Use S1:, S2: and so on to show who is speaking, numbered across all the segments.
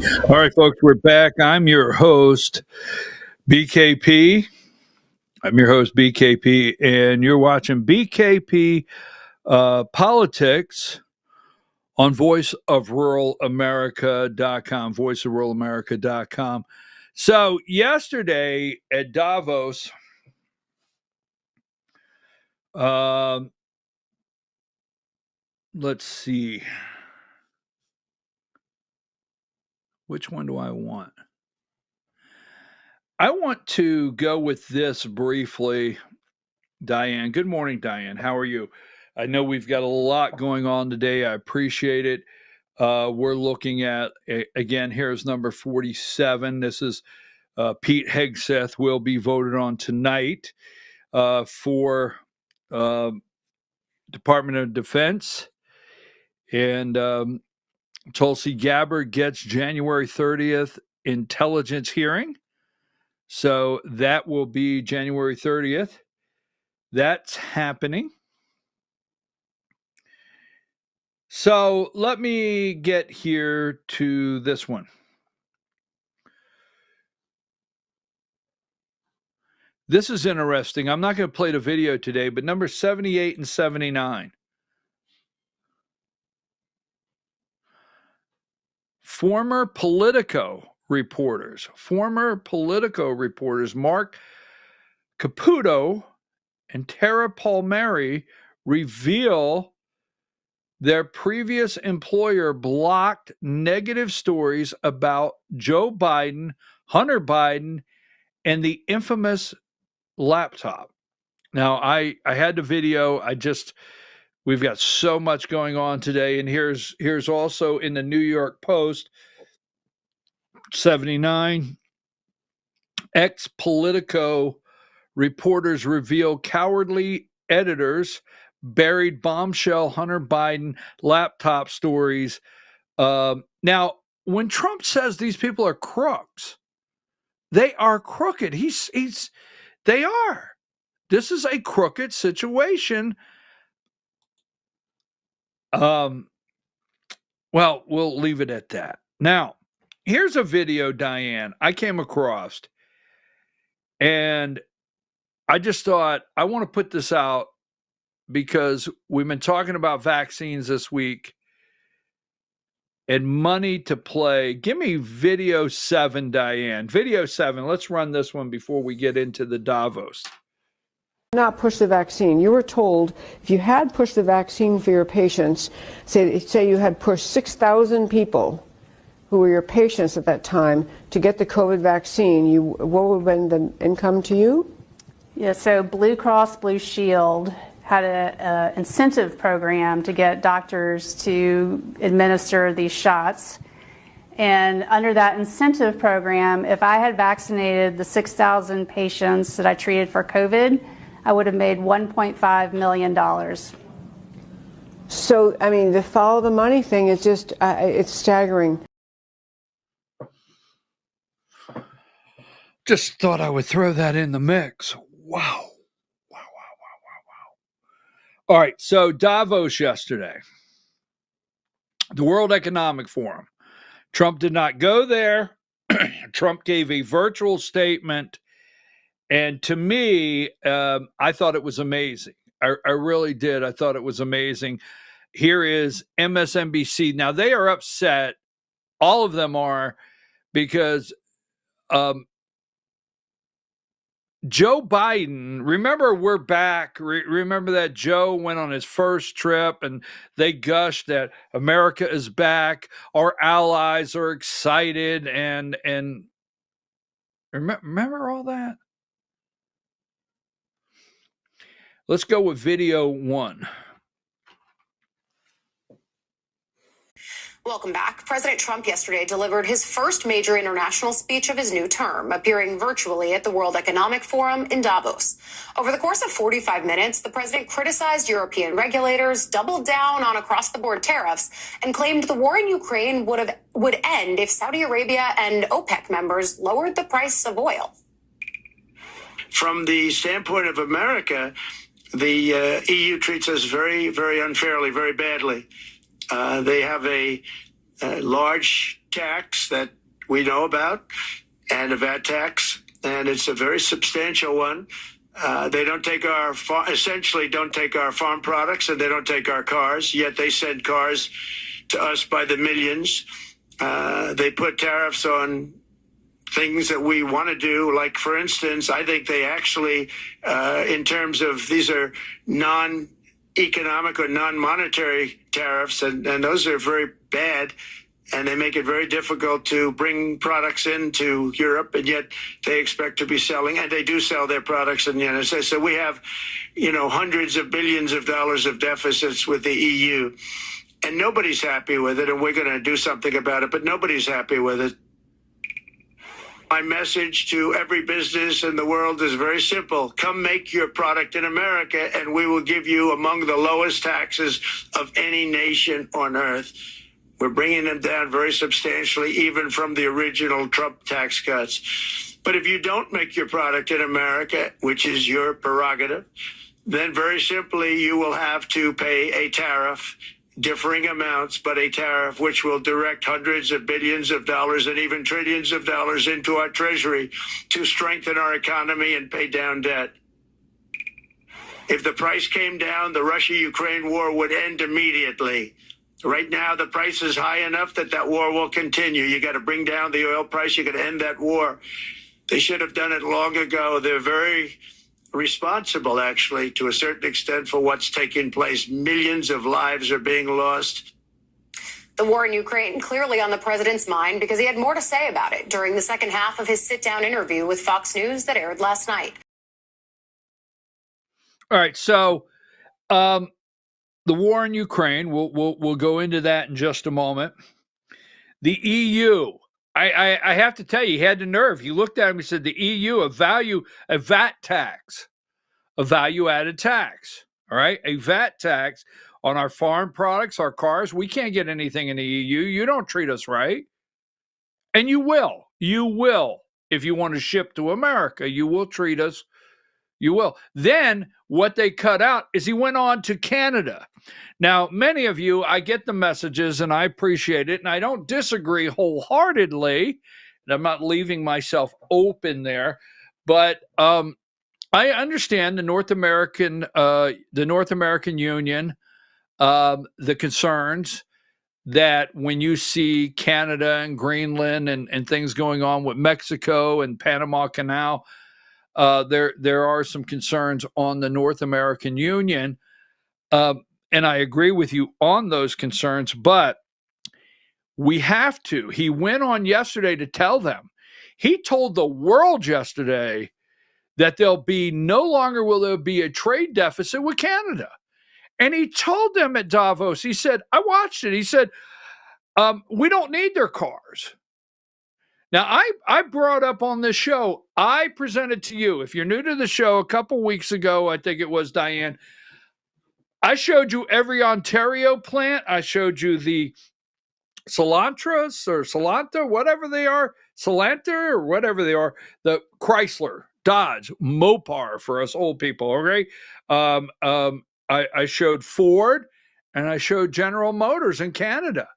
S1: All right, folks, we're back. I'm your host, BKP. And you're watching BKP Politics on voiceofruralamerica.com, voiceofruralamerica.com. So yesterday at Davos, let's see. Which one do I want? I want to go with this briefly. Diane. Good morning, Diane. How are you? I know we've got a lot going on today. I appreciate it. We're looking at, again, here's number 47. This is Pete Hegseth will be voted on tonight for Department of Defense. And Tulsi Gabbard gets January 30th intelligence hearing. So that will be January 30th. That's happening. So let me get here to this one. This is interesting. I'm not going to play the video today, but number 78 and 79. Former Politico reporters, Mark Caputo and Tara Palmieri reveal their previous employer blocked negative stories about Joe Biden, Hunter Biden, and the infamous laptop. Now, I had the video. We've got so much going on today. And here's also in the New York Post, 79, Ex-Politico reporters reveal cowardly editors buried bombshell Hunter Biden laptop stories. Now, when Trump says these people are crooks, they are crooked. They are. This is a crooked situation. Well, we'll leave it at that. Now, here's a video, Diane, I came across, and I just thought I want to put this out because we've been talking about vaccines this week and money to play. Give me video 7, Diane. Video 7. Let's run this one before we get into the Davos.
S2: Not push the vaccine. You were told if you had pushed the vaccine for your patients, say you had pushed 6,000 people who were your patients at that time to get the COVID vaccine, what would have been the income to you?
S3: Yeah, so Blue Cross Blue Shield had an incentive program to get doctors to administer these shots. And under that incentive program, if I had vaccinated the 6,000 patients that I treated for COVID, I would have made $1.5 million.
S2: So, I mean, the follow the money thing is just, it's staggering.
S1: Just thought I would throw that in the mix. Wow. All right, so Davos yesterday, the World Economic Forum. Trump did not go there. Trump gave a virtual statement. And to me, I thought it was amazing. I really did. I thought it was amazing. Here is MSNBC. Now, they are upset. All of them are, because Joe Biden, remember, we're back. Remember that Joe went on his first trip and they gushed that America is back. Our allies are excited. And remember all that? Let's go with video 1.
S4: Welcome back. President Trump yesterday delivered his first major international speech of his new term, appearing virtually at the World Economic Forum in Davos. Over the course of 45 minutes, the president criticized European regulators, doubled down on across-the-board tariffs, and claimed the war in Ukraine would end if Saudi Arabia and OPEC members lowered the price of oil.
S5: From the standpoint of America, the EU treats us very, very unfairly, very badly. They have a large tax that we know about, and a VAT tax, and it's a very substantial one. They don't take essentially don't take our farm products, and they don't take our cars, yet they send cars to us by the millions. They put tariffs on things that we want to do. Like, for instance, I think they actually, in terms of, these are non-economic or non-monetary tariffs, and those are very bad, and they make it very difficult to bring products into Europe, and yet they expect to be selling, and they do sell their products in the United States. So we have, hundreds of billions of dollars of deficits with the EU, and nobody's happy with it, and we're going to do something about it, but nobody's happy with it. My message to every business in the world is very simple. Come make your product in America, and we will give you among the lowest taxes of any nation on earth. We're bringing them down very substantially, even from the original Trump tax cuts. But if you don't make your product in America, which is your prerogative, then very simply you will have to pay a tariff, differing amounts, but a tariff which will direct hundreds of billions of dollars and even trillions of dollars into our treasury to strengthen our economy and pay down debt. If the price came down, the Russia-Ukraine war would end immediately. Right now, the price is high enough that war will continue. You got to bring down the oil price. You got to end that war. They should have done it long ago. They're very responsible, actually, to a certain extent, for what's taking place. Millions of lives are being lost.
S4: The war in Ukraine clearly on the president's mind because he had more to say about it during the second half of his sit-down interview with Fox News that aired last night.
S1: All right, so the war in Ukraine, we'll go into that in just a moment. The EU, I have to tell you, he had the nerve. He looked at him, he said, the EU, a VAT tax, a value-added tax, all right? A VAT tax on our farm products, our cars. We can't get anything in the EU. You don't treat us right. And you will. You will. If you want to ship to America, you will treat us. You will. Then what they cut out is he went on to Canada. Now, many of you, I get the messages and I appreciate it, and I don't disagree wholeheartedly. And I'm not leaving myself open there, but I understand the North American Union, the concerns that when you see Canada and Greenland and things going on with Mexico and Panama Canal, there are some concerns on the North American Union. And I agree with you on those concerns, but we have to. He went on yesterday to tell them. He told the world yesterday that no longer will there be a trade deficit with Canada. And he told them at Davos, he said, I watched it. He said, we don't need their cars. Now, I brought up on this show, I presented to you, if you're new to the show, a couple weeks ago, I think it was, Diane, I showed you every Ontario plant. I showed you the Cilantras or Cilanta, whatever they are, Cilanta or whatever they are, the Chrysler, Dodge, Mopar for us old people, okay? I showed Ford and I showed General Motors in Canada.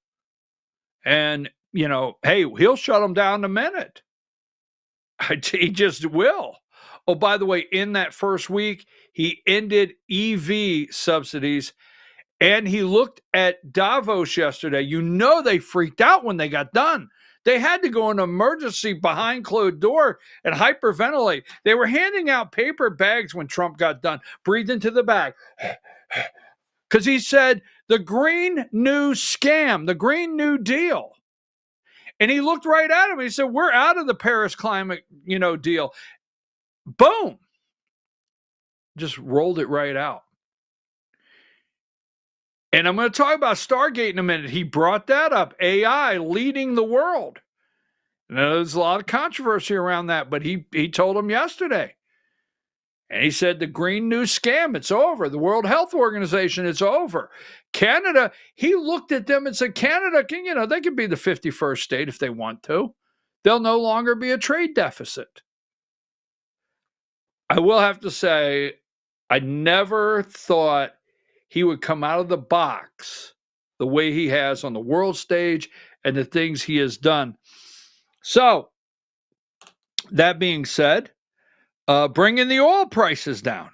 S1: And, hey, he'll shut them down in a minute. He just will. Oh, by the way, in that first week, he ended EV subsidies, and he looked at Davos yesterday. They freaked out when they got done. They had to go in emergency behind closed door and hyperventilate. They were handing out paper bags when Trump got done. Breathe into the bag. Because he said, the Green New Scam, the Green New Deal. And he looked right at him. He said, we're out of the Paris climate, deal. Boom. Just rolled it right out. And I'm going to talk about Stargate in a minute. He brought that up. AI leading the world. Now, there's a lot of controversy around that, but he told him yesterday. And he said the Green New Scam, it's over. The World Health Organization, it's over. Canada, he looked at them and said, Canada, they can be the 51st state if they want to. There'll no longer be a trade deficit. I will have to say, I never thought he would come out of the box the way he has on the world stage and the things he has done. So, that being said, bringing the oil prices down.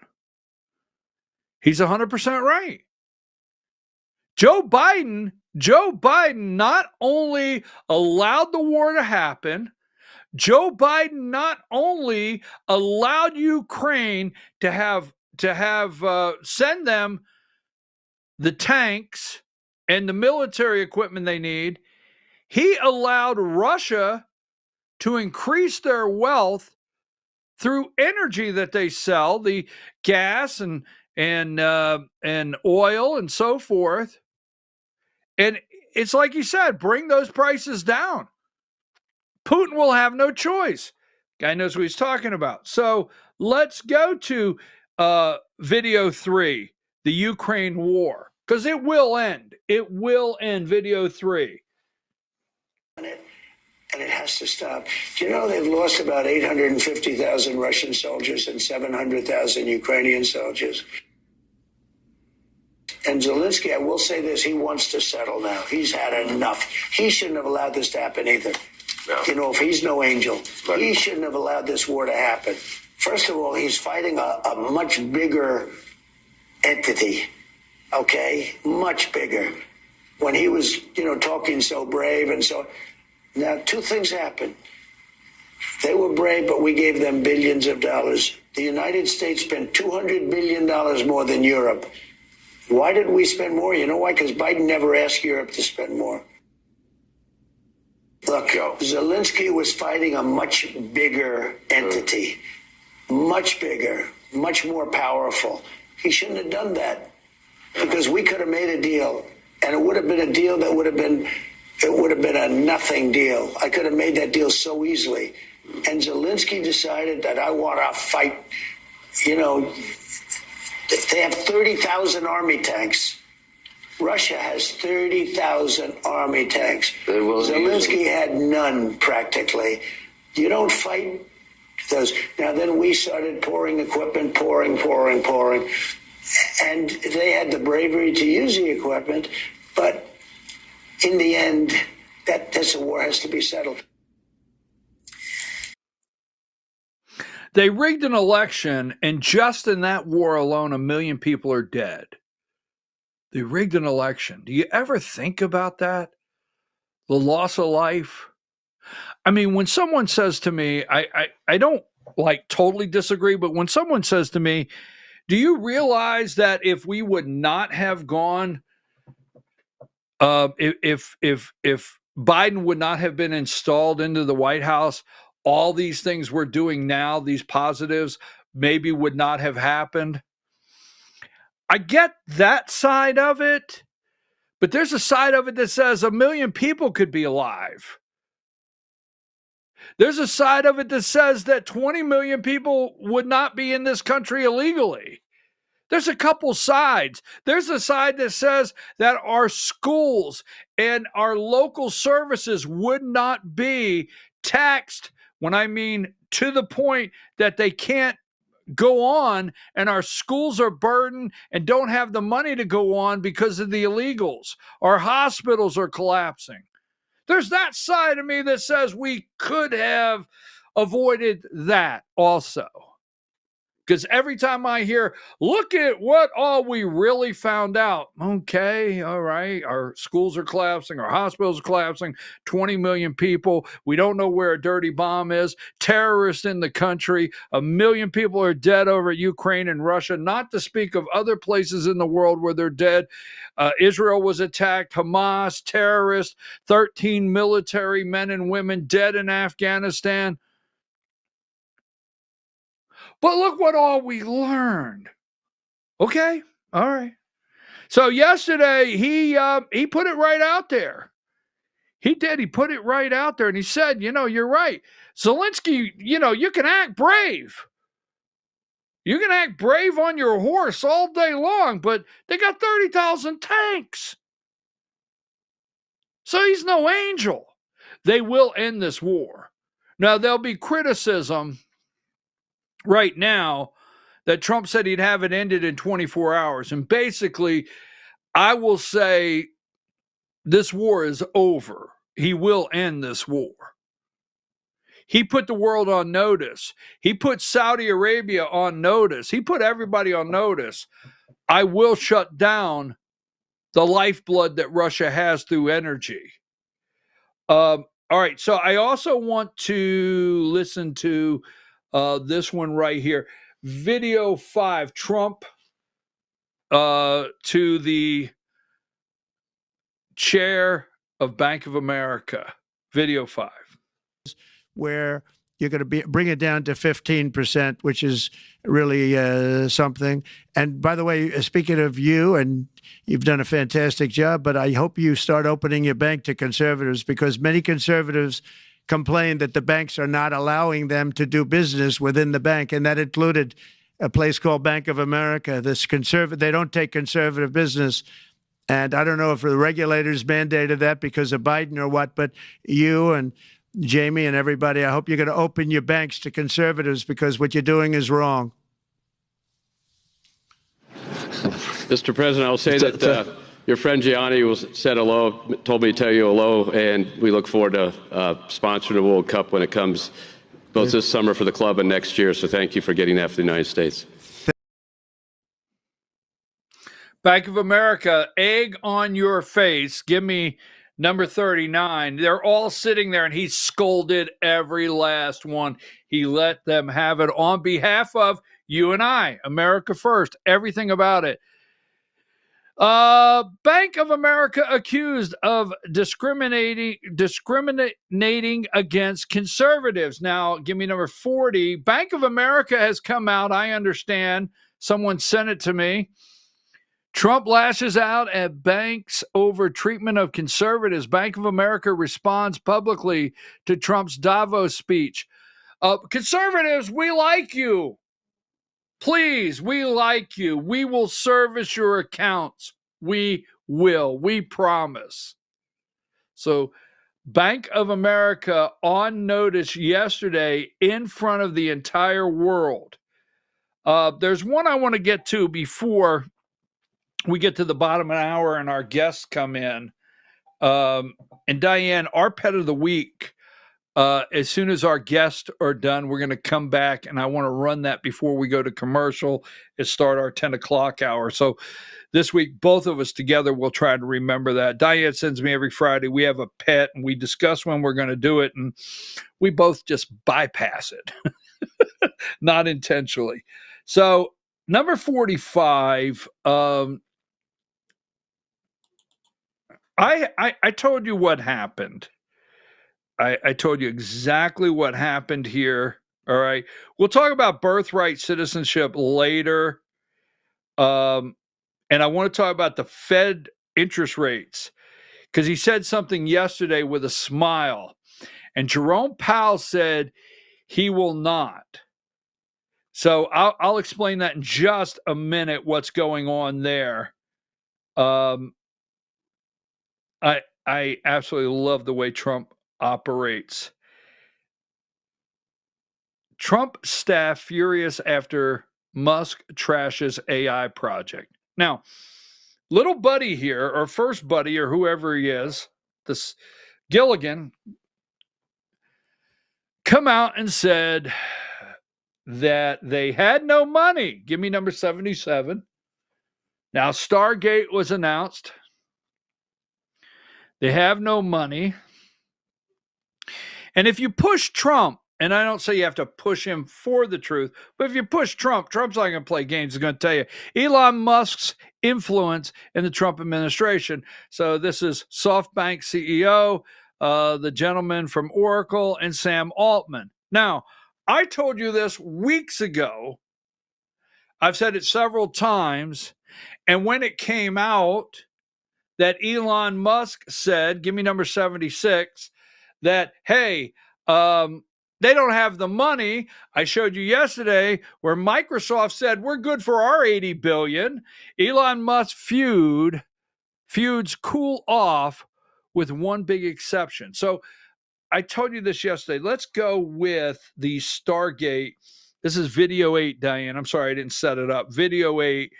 S1: He's 100% right. Joe Biden not only allowed the war to happen, Joe Biden not only allowed Ukraine to send them the tanks and the military equipment they need, he allowed Russia to increase their wealth through energy that they sell, the gas and oil and so forth. And it's like you said, bring those prices down. Putin will have no choice. Guy knows what he's talking about. So let's go to video 3, the Ukraine war, because it will end. It will end, video 3.
S5: And it has to stop. Do you know they've lost about 850,000 Russian soldiers and 700,000 Ukrainian soldiers? And Zelensky, I will say this, he wants to settle now. He's had enough. He shouldn't have allowed this to happen either. No. You know, if he's no angel, he shouldn't have allowed this war to happen. First of all, he's fighting a much bigger entity, okay? Much bigger. When he was, talking so brave and so... Now, two things happened. They were brave, but we gave them billions of dollars. The United States spent $200 billion more than Europe. Why did we spend more? You know why? Because Biden never asked Europe to spend more. Look, Zelensky was fighting a much bigger entity, much bigger, much more powerful. He shouldn't have done that because we could have made a deal, and it would have been a deal that would have been a nothing deal. I could have made that deal so easily. And Zelensky decided that I want to fight, they have 30,000 army tanks. Russia has 30,000 army tanks. Zelensky had none, practically. You don't fight those. Now, then we started pouring equipment, pouring. And they had the bravery to use the equipment. But in the end, this war has to be settled.
S1: They rigged an election, and just in that war alone, 1 million people are dead. They rigged an election. Do you ever think about that? The loss of life? I mean, when someone says to me, I don't totally disagree, but when someone says to me, do you realize that if we would not have gone, if Biden would not have been installed into the White House, all these things we're doing now, these positives, maybe would not have happened? I get that side of it, but there's a side of it that says 1 million people could be alive. There's a side of it that says that 20 million people would not be in this country illegally. There's a couple sides. There's a side that says that our schools and our local services would not be taxed, when I mean to the point that they can't go on, and our schools are burdened and don't have the money to go on because of the illegals. Our hospitals are collapsing. There's that side of me that says we could have avoided that also. Because every time I hear, look at what all we really found out. Okay, all right. Our schools are collapsing. Our hospitals are collapsing. 20 million people. We don't know where a dirty bomb is. Terrorists in the country. 1 million people are dead over Ukraine and Russia, not to speak of other places in the world where they're dead. Israel was attacked. Hamas, terrorists, 13 military men and women dead in Afghanistan. But look what all we learned. Okay, all right. So yesterday he put it right out there. He did. He put it right out there, and he said, you're right. Zelensky, you can act brave. You can act brave on your horse all day long, but they got 30,000 tanks. So he's no angel. They will end this war. Now, there'll be criticism right now that Trump said he'd have it ended in 24 hours. And basically, I will say this war is over. he will end this war. He put the world on notice. He put Saudi Arabia on notice. He put everybody on notice. I will shut down the lifeblood that Russia has through energy. All right. So I also want to listen to this one right here. Video 5, Trump to the chair of Bank of America. Video 5.
S6: Where you're going to bring it down to 15%, which is really something. And by the way, speaking of you, and you've done a fantastic job, but I hope you start opening your bank to conservatives, because many conservatives complain that the banks are not allowing them to do business within the bank, and that included a place called Bank of America. They don't take conservative business. And I don't know if the regulators mandated that because of Biden or what, but you and Jamie and everybody, I hope you're going to open your banks to conservatives, because what you're doing is wrong.
S7: Mr. President, I'll say that your friend Gianni said hello, told me to tell you hello, and we look forward to sponsoring the World Cup when it comes, both this summer for the club and next year. So thank you for getting that for the United States.
S1: Bank of America, egg on your face. Give me number 39. They're all sitting there, and he scolded every last one. He let them have it on behalf of you and I, America first, everything about it. Bank of America accused of discriminating against conservatives. Now, give me number 40. Bank of America has come out. I understand. Someone sent it to me. Trump lashes out at banks over treatment of conservatives. Bank of America responds publicly to Trump's Davos speech. Conservatives, we like you. Please, we like you. We will service your accounts. We will. We promise. So, Bank of America on notice yesterday in front of the entire world. There's one I want to get to before we get to the bottom of an hour and our guests come in. And Diane, our pet of the week, as soon as our guests are done, we're going to come back, and I want to run that before we go to commercial and start our 10 o'clock hour. So this week, both of us together will try to remember that. Diane sends me every Friday. We have a pet, and we discuss when we're going to do it, and we both just bypass it, not intentionally. So number 45, I told you what happened. I told you exactly what happened here. All right. We'll talk about birthright citizenship later. And I want to talk about the Fed interest rates, because he said something yesterday with a smile. And Jerome Powell said he will not. So I'll explain that in just a minute, what's going on there. I absolutely love the way Trump operates. Trump staff furious after Musk trashes AI project. Now, little buddy here, or first buddy, or whoever he is, this Gilligan, come out and said that they had no money. Give me number 77. Now, Stargate was announced. They have no money. And if you push Trump, and I don't say you have to push him for the truth, but if you push Trump, Trump's not going to play games. He's going to tell you Elon Musk's influence in the Trump administration. So this is SoftBank CEO, the gentleman from Oracle, and Sam Altman. Now, I told you this weeks ago. I've said it several times. And when it came out that Elon Musk said, give me number 76, that, hey, they don't have the money. I showed you yesterday where Microsoft said, we're good for our $80 billion. Elon Musk feuds cool off with one big exception. So I told you this yesterday. Let's go with the Stargate. This is video 8, Diane. I'm sorry, I didn't set it up. Video 8.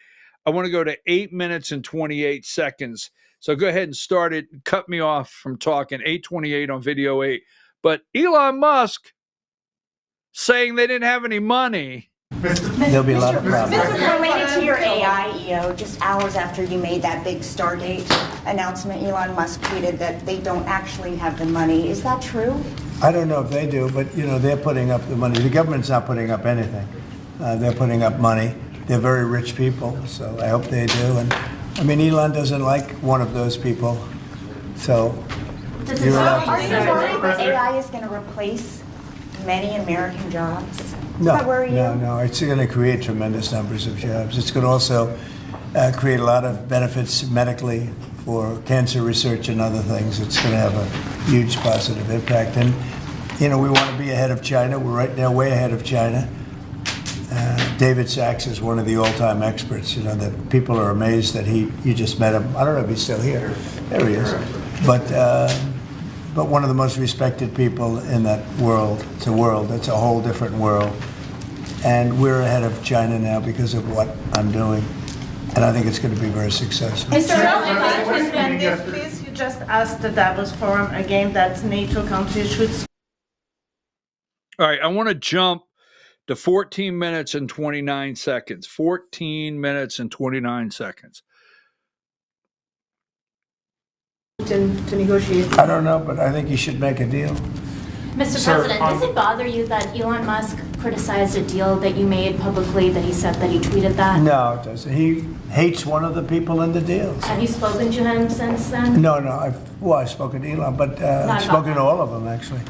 S1: I want to go to 8 minutes and 28 seconds. So go ahead and start it. Cut me off from talking. 828 on video 8. But Elon Musk saying they didn't have any money.
S8: There'll be a lot of problems.
S9: Related to your AI, EO, just hours after you made that big Stargate announcement, Elon Musk tweeted that they don't actually have the money. Is that true?
S8: I don't know if they do, but they're putting up the money. The government's not putting up anything. They're putting up money. They're very rich people, so I hope they do. And I mean, Elon doesn't like one of those people, so you're allowed to.
S9: Are you worried that AI is going to replace many American jobs? Does
S8: No,
S9: that worry you?
S8: no. It's going to create tremendous numbers of jobs. It's going to also create a lot of benefits medically for cancer research and other things. It's going to have a huge positive impact. And, we want to be ahead of China. We're right now way ahead of China. David Sachs is one of the all-time experts. That people are amazed that you just met him. I don't know if he's still here. There he is. But one of the most respected people in that world. It's a world. It's a whole different world. And we're ahead of China now because of what I'm doing. And I think it's going to be very successful.
S10: Mr. President, please, you just asked the Davos Forum again that NATO countries should.
S1: All right, I want to jump to 14 minutes and 29 seconds. 14 minutes and 29 seconds.
S10: To negotiate.
S8: I don't know, but I think you should make a deal.
S11: Mr. President, does it bother you that Elon Musk criticized a deal that you made publicly, that he said that he tweeted that?
S8: No, it doesn't. He hates one of the people in the deals.
S11: Have you spoken to him since then?
S8: No. I've spoken to Elon, but I've spoken to all of them, actually.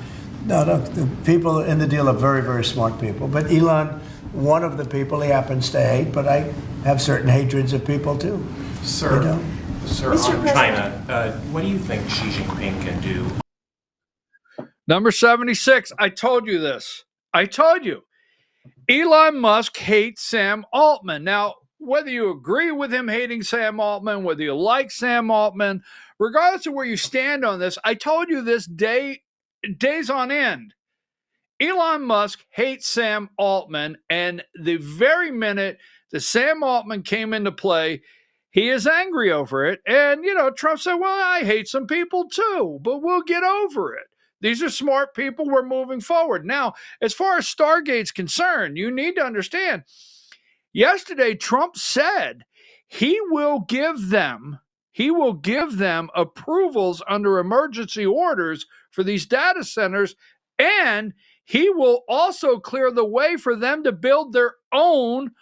S8: No, the people in the deal are very, very smart people. But Elon, one of the people he happens to hate, but I have certain hatreds of people, too.
S12: Sir, on China, what do you think Xi Jinping can do?
S1: Number 76. I told you this. I told you. Elon Musk hates Sam Altman. Now, whether you agree with him hating Sam Altman, whether you like Sam Altman, regardless of where you stand on this, I told you this days on end. Elon Musk hates Sam Altman, and the very minute that Sam Altman came into play, he is angry over it. And, Trump said, well, I hate some people too, but we'll get over it. These are smart people. We're moving forward. Now, as far as Stargate's concerned, you need to understand, yesterday Trump said he will give them approvals under emergency orders for these data centers, and he will also clear the way for them to build their own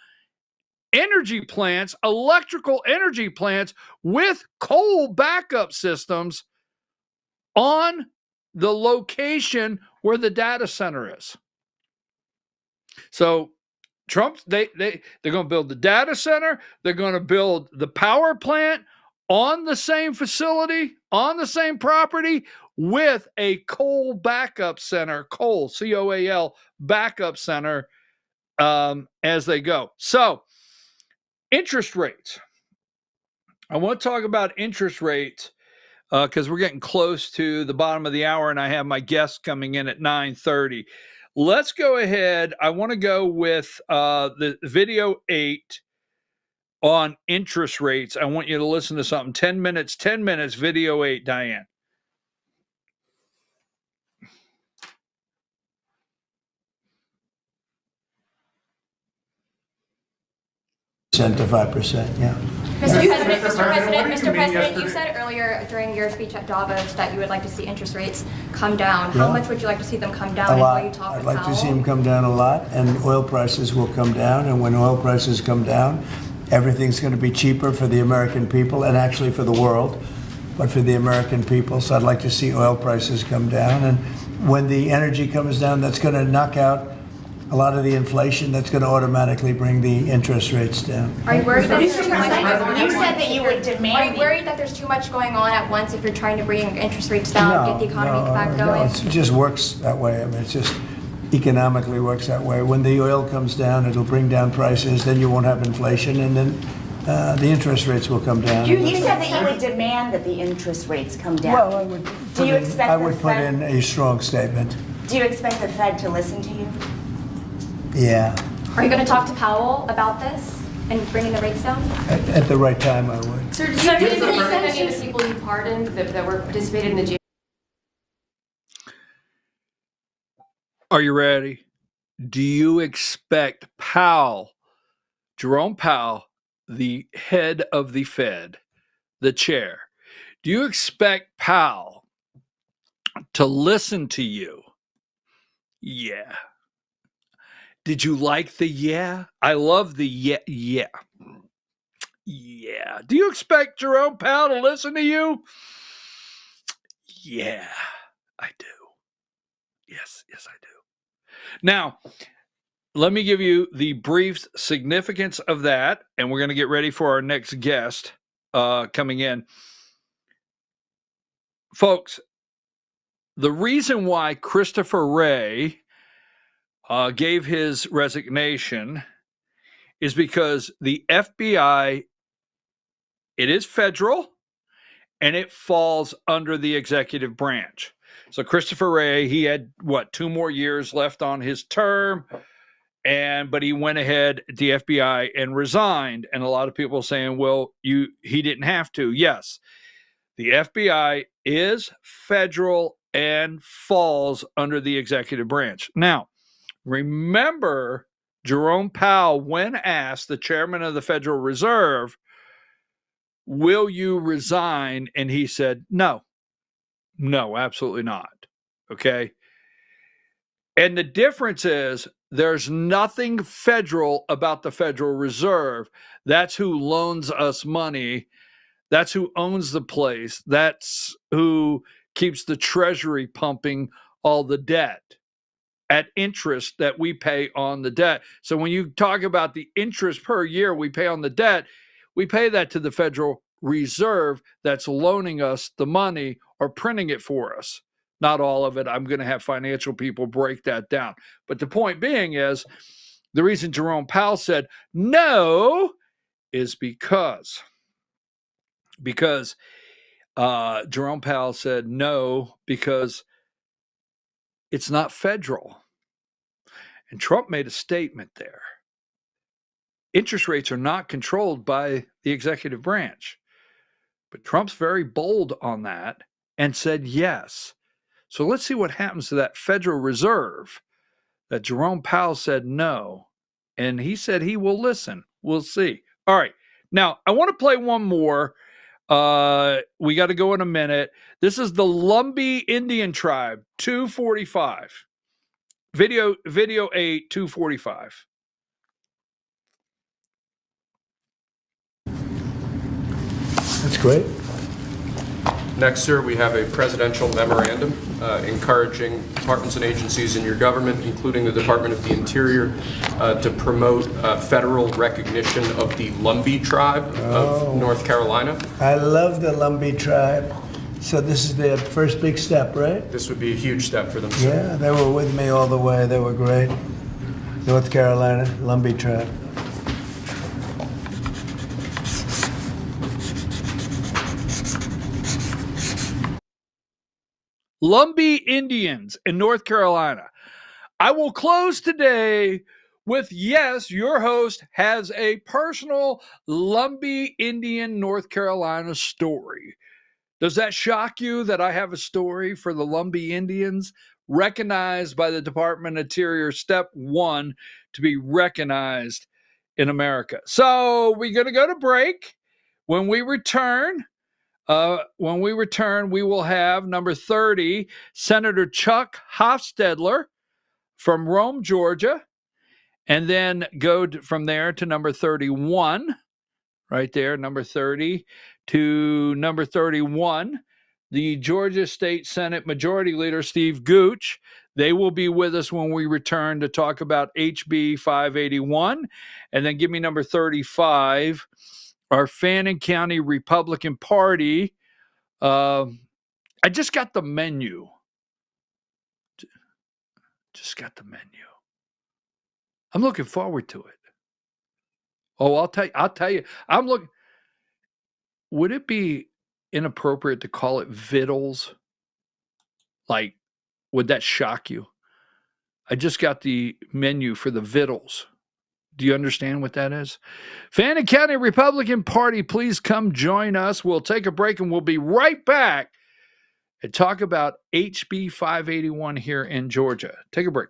S1: energy plants, electrical energy plants with coal backup systems on the location where the data center is. So they're going to build the data center. They're going to build the power plant on the same facility, on the same property, with a coal backup center, COAL backup center as they go. So interest rates. I want to talk about interest rates because we're getting close to the bottom of the hour, and I have my guests coming in at 9:30. Let's go ahead. I want to go with the video 8 on interest rates. I want you to listen to something. 10 minutes, video 8, Diane.
S8: To 5%, yeah.
S13: Mr. President, you said earlier during your speech at Davos that you would like to see interest rates come down. How much would you like to see them come down?
S8: A lot.
S13: And will you talk
S8: I'd
S13: with
S8: like to see them come down a lot, and oil prices will come down. And when oil prices come down, everything's going to be cheaper for the American people, and actually for the world, but for the American people. So I'd like to see oil prices come down. And when the energy comes down, that's going to knock out a lot of the inflation. That's going to automatically bring the interest rates down.
S13: Are you worried that
S9: You said that you would demand.
S13: Are you worried that there's too much going on at once if you're trying to bring interest rates down, get the economy back going?
S8: No, it just works that way. I mean, it's just economically works that way. When the oil comes down, it'll bring down prices. Then you won't have inflation, and then the interest rates will come down.
S9: You said that you would demand that the interest rates come down.
S8: Well, I would. I would put in a strong statement.
S9: Do you expect the Fed to listen to you?
S8: Yeah.
S13: Are you going to talk to Powell about this? and bringing the rates down?
S8: At the right time, I would.
S14: Sir, did you confirm if any of the people you pardoned that were participating in the jail?
S1: Are you ready? Do you expect Powell, Jerome Powell, the head of the Fed, the chair, do you expect Powell to listen to you? Yeah. Did you like the yeah? I love the yeah. Yeah. Yeah. Do you expect Jerome Powell to listen to you? Yeah, I do. Yes, I do. Now, let me give you the brief significance of that, and we're going to get ready for our next guest coming in. Folks, the reason why Christopher Wray gave his resignation is because the FBI, it is federal, and it falls under the executive branch. So Christopher Wray, he had, 2 more years left on his term, but he went ahead at the FBI and resigned. And a lot of people are saying, well, he didn't have to. Yes, the FBI is federal and falls under the executive branch. Now, remember, Jerome Powell, when asked, the chairman of the Federal Reserve, will you resign? And he said, no, absolutely not. Okay. And the difference is there's nothing federal about the Federal Reserve. That's who loans us money. That's who owns the place. That's who keeps the Treasury pumping all the debt at interest that we pay on the debt. So when you talk about the interest per year we pay on the debt, we pay that to the Federal Reserve that's loaning us the money or printing it for us. Not all of it. I'm going to have financial people break that down. But the point being is, the reason Jerome Powell said no is because Jerome Powell said no because it's not federal. And Trump made a statement there. Interest rates are not controlled by the executive branch. But Trump's very bold on that and said yes. So let's see what happens to that Federal Reserve that Jerome Powell said no. And he said he will listen. We'll see. All right. Now, I want to play one more. We got to go in a minute. This is the Lumbee Indian Tribe, 245. Video 8, 245.
S8: That's great.
S15: Next, sir, we have a presidential memorandum encouraging departments and agencies in your government, including the Department of the Interior, to promote federal recognition of the Lumbee tribe of North Carolina.
S8: I love the Lumbee tribe. So this is their first big step, right?
S15: This would be a huge step for them, sir.
S8: Yeah, they were with me all the way. They were great. North Carolina, Lumbee tribe.
S1: Lumbee Indians in North Carolina. I will close today with, yes, your host has a personal Lumbee Indian North Carolina story. Does that shock you that I have a story for the Lumbee Indians, recognized by the Department of Interior, step 1, to be recognized in America? So we're going to go to break. When we return, we will have number 30, Senator Chuck Hofstadter from Rome, Georgia, and then go from there to number 31, right there, number 30 to number 31, the Georgia State Senate Majority Leader Steve Gooch. They will be with us when we return to talk about HB 581, and then give me number 35, our Fannin County Republican Party. I just got the menu. I'm looking forward to it. Oh, I'll tell you. I'm looking. Would it be inappropriate to call it vittles? Like, would that shock you? I just got the menu for the vittles. Do you understand what that is? Fannin County Republican Party, please come join us. We'll take a break and we'll be right back and talk about HB 581 here in Georgia. Take a break.